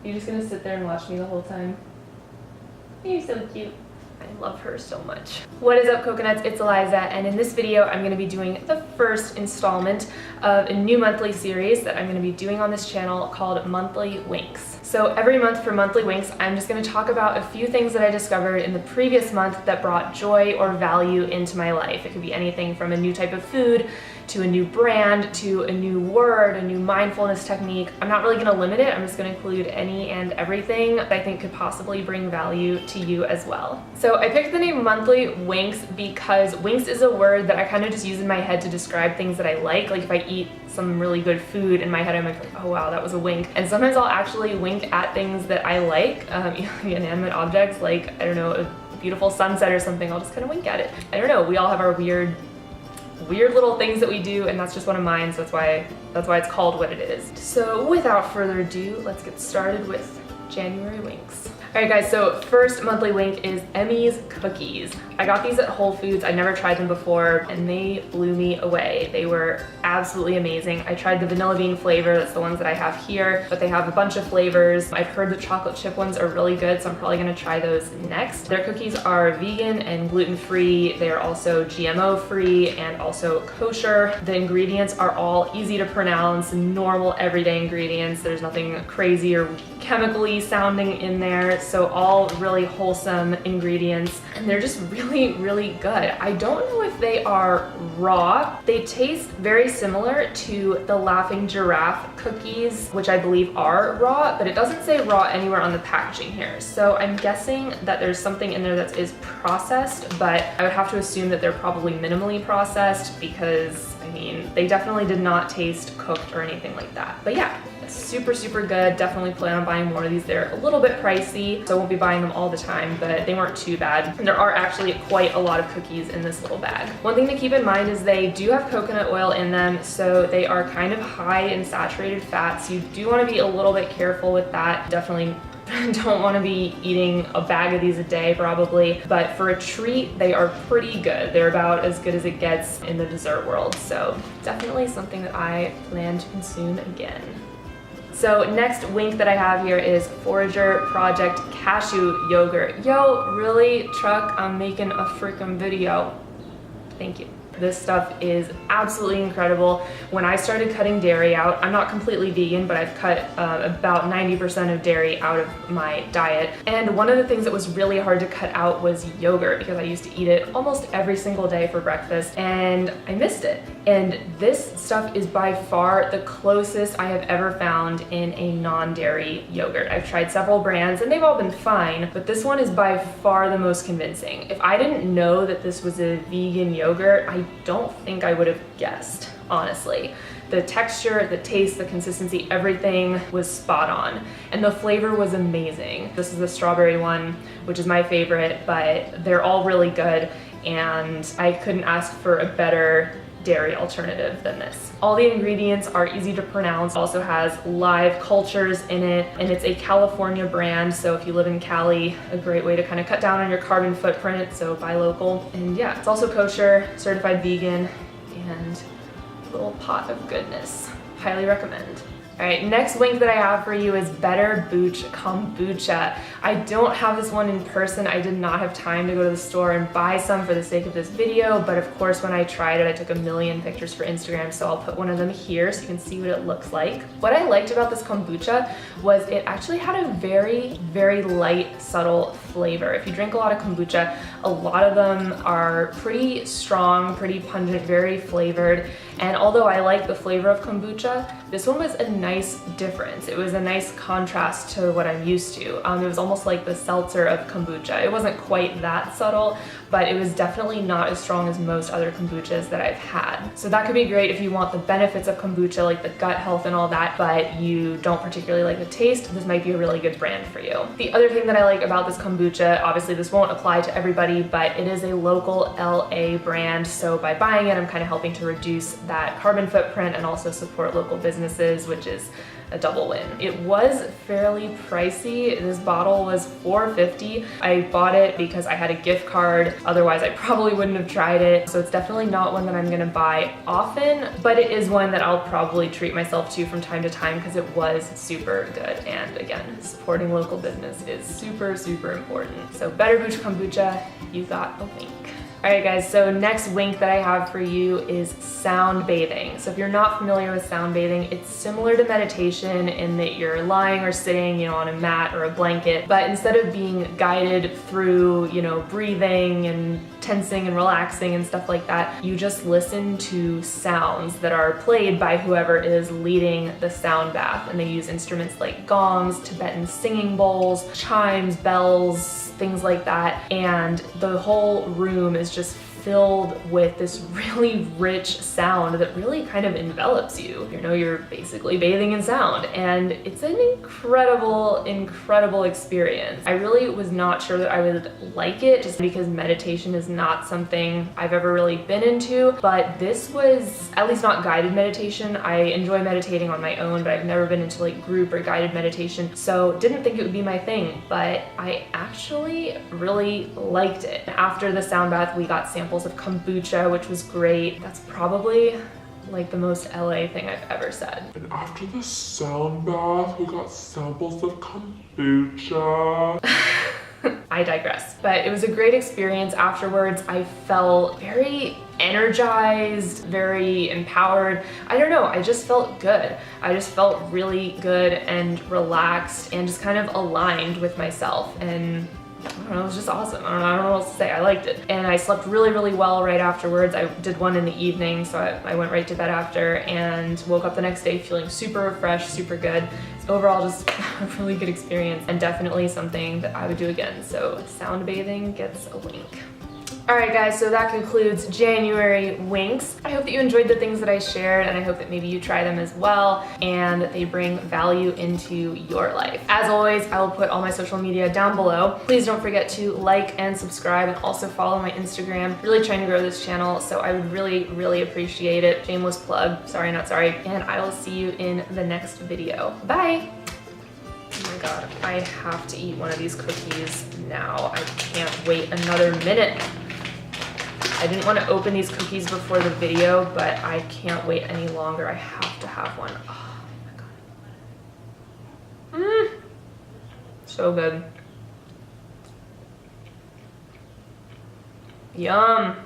You're just gonna sit there and watch me the whole time? You're so cute. I love her so much. What is up, coconuts? It's Eliza, and in this video I'm going to be doing the first installment of a new monthly series that I'm going to be doing on this channel called Monthly Winks. So every month for Monthly Winks, I'm just going to talk about a few things that I discovered in the previous month that brought joy or value into my life. It could be anything from a new type of food to a new brand, to a new word, a new mindfulness technique. I'm not really gonna limit it. I'm just gonna include any and everything that I think could possibly bring value to you as well. So I picked the name Monthly Winks because winks is a word that I kind of just use in my head to describe things that I like. Like if I eat some really good food in my head, I'm like, oh wow, that was a wink. And sometimes I'll actually wink at things that I like, inanimate objects, like, I don't know, a beautiful sunset or something, I'll just kind of wink at it. I don't know, we all have our weird little things that we do, and that's just one of mine, so that's why it's called what it is. So without further ado, let's get started with January winks. Alright guys, so first monthly wink is Emmys Cookies. I got these at Whole Foods. I'd never tried them before, and they blew me away. They were absolutely amazing. I tried the vanilla bean flavor, that's the ones that I have here, but they have a bunch of flavors. I've heard the chocolate chip ones are really good, so I'm probably gonna try those next. Their cookies are vegan and gluten-free. They are also GMO-free and also kosher. The ingredients are all easy to pronounce, normal everyday ingredients. There's nothing crazy or chemically sounding in there, so all really wholesome ingredients, and they're just really good. I don't know if they are raw. They taste very similar to the Laughing Giraffe cookies, which I believe are raw, but it doesn't say raw anywhere on the packaging here, so I'm guessing that there's something in there that is processed, but I would have to assume that they're probably minimally processed because, I mean, they definitely did not taste cooked or anything like that. But yeah, super good. Definitely plan on buying more of these. They're a little bit pricey, so I won't be buying them all the time, but they weren't too bad. And there are actually quite a lot of cookies in this little bag. One thing to keep in mind is they do have coconut oil in them, so they are kind of high in saturated fats. You do want to be a little bit careful with that. Definitely don't want to be eating a bag of these a day probably, but for a treat they are pretty good. They're about as good as it gets in the dessert world, so definitely something that I plan to consume again. So next wink that I have here is Forager Project Cashew Yogurt. Yo, really, truck? I'm making a freaking video. Thank you. This stuff is absolutely incredible. When I started cutting dairy out, I'm not completely vegan, but I've cut about 90% of dairy out of my diet. And one of the things that was really hard to cut out was yogurt, because I used to eat it almost every single day for breakfast, and I missed it. And this stuff is by far the closest I have ever found in a non-dairy yogurt. I've tried several brands and they've all been fine, but this one is by far the most convincing. If I didn't know that this was a vegan yogurt, I don't think I would have guessed, honestly. The texture, the taste, the consistency, everything was spot on. And the flavor was amazing. This is the strawberry one, which is my favorite, but they're all really good, and I couldn't ask for a better dairy alternative than this. All the ingredients are easy to pronounce, also has live cultures in it, and it's a California brand, so if you live in Cali, a great way to kind of cut down on your carbon footprint, so buy local. And yeah, it's also kosher, certified vegan, and a little pot of goodness. Highly recommend. Alright, next wink that I have for you is Better Booch Kombucha. I don't have this one in person. I did not have time to go to the store and buy some for the sake of this video, but of course when I tried it, I took a million pictures for Instagram, so I'll put one of them here so you can see what it looks like. What I liked about this kombucha was it actually had a very light, subtle flavor. If you drink a lot of kombucha, a lot of them are pretty strong, pretty pungent, very flavored, and although I like the flavor of kombucha, this one was a nice difference. It was a nice contrast to what I'm used to. It was almost like the seltzer of kombucha. It wasn't quite that subtle, but it was definitely not as strong as most other kombuchas that I've had. So that could be great if you want the benefits of kombucha, like the gut health and all that, but you don't particularly like the taste. This might be a really good brand for you. The other thing that I like about this kombucha, obviously this won't apply to everybody, but it is a local LA brand, so by buying it, I'm kind of helping to reduce that carbon footprint and also support local businesses, which is a double win. It was fairly pricey. This bottle was $4.50. I bought it because I had a gift card. Otherwise, I probably wouldn't have tried it. So it's definitely not one that I'm gonna buy often, but it is one that I'll probably treat myself to from time to time because it was super good. And again, supporting local business is super, super important. So Better Booch Kombucha, you got a wink. All right guys, so next wink that I have for you is sound bathing. So if you're not familiar with sound bathing, it's similar to meditation in that you're lying or sitting, you know, on a mat or a blanket, but instead of being guided through, you know, breathing and tensing and relaxing and stuff like that, you just listen to sounds that are played by whoever is leading the sound bath. And they use instruments like gongs, Tibetan singing bowls, chimes, bells, things like that. And the whole room is just filled with this really rich sound that really kind of envelops you. You know, you're basically bathing in sound, and it's an incredible, incredible experience. I really was not sure that I would like it just because meditation is not something I've ever really been into, but this was at least not guided meditation. I enjoy meditating on my own, but I've never been into like group or guided meditation, so didn't think it would be my thing, but I actually really liked it. After the sound bath, we got samples of kombucha, which was great. That's probably like the most LA thing I've ever said. And after the sound bath, we got samples of kombucha. I digress. But it was a great experience. Afterwards, I felt very energized, very empowered. I don't know, I just felt good. I just felt really good and relaxed and just kind of aligned with myself. And I don't know, it was just awesome. I don't know what else to say. I liked it. And I slept really, really well right afterwards. I did one in the evening, so I went right to bed after and woke up the next day feeling super refreshed, super good. Overall, just a really good experience and definitely something that I would do again. So sound bathing gets a wink. Alright guys, so that concludes January winks. I hope that you enjoyed the things that I shared, and I hope that maybe you try them as well and that they bring value into your life. As always, I will put all my social media down below. Please don't forget to like and subscribe, and also follow my Instagram. Really trying to grow this channel, so I would really, really appreciate it. Shameless plug, sorry not sorry. And I will see you in the next video. Bye! Oh my god, I have to eat one of these cookies now. I can't wait another minute. I didn't want to open these cookies before the video, but I can't wait any longer. I have to have one. Oh my god. So good. Yum.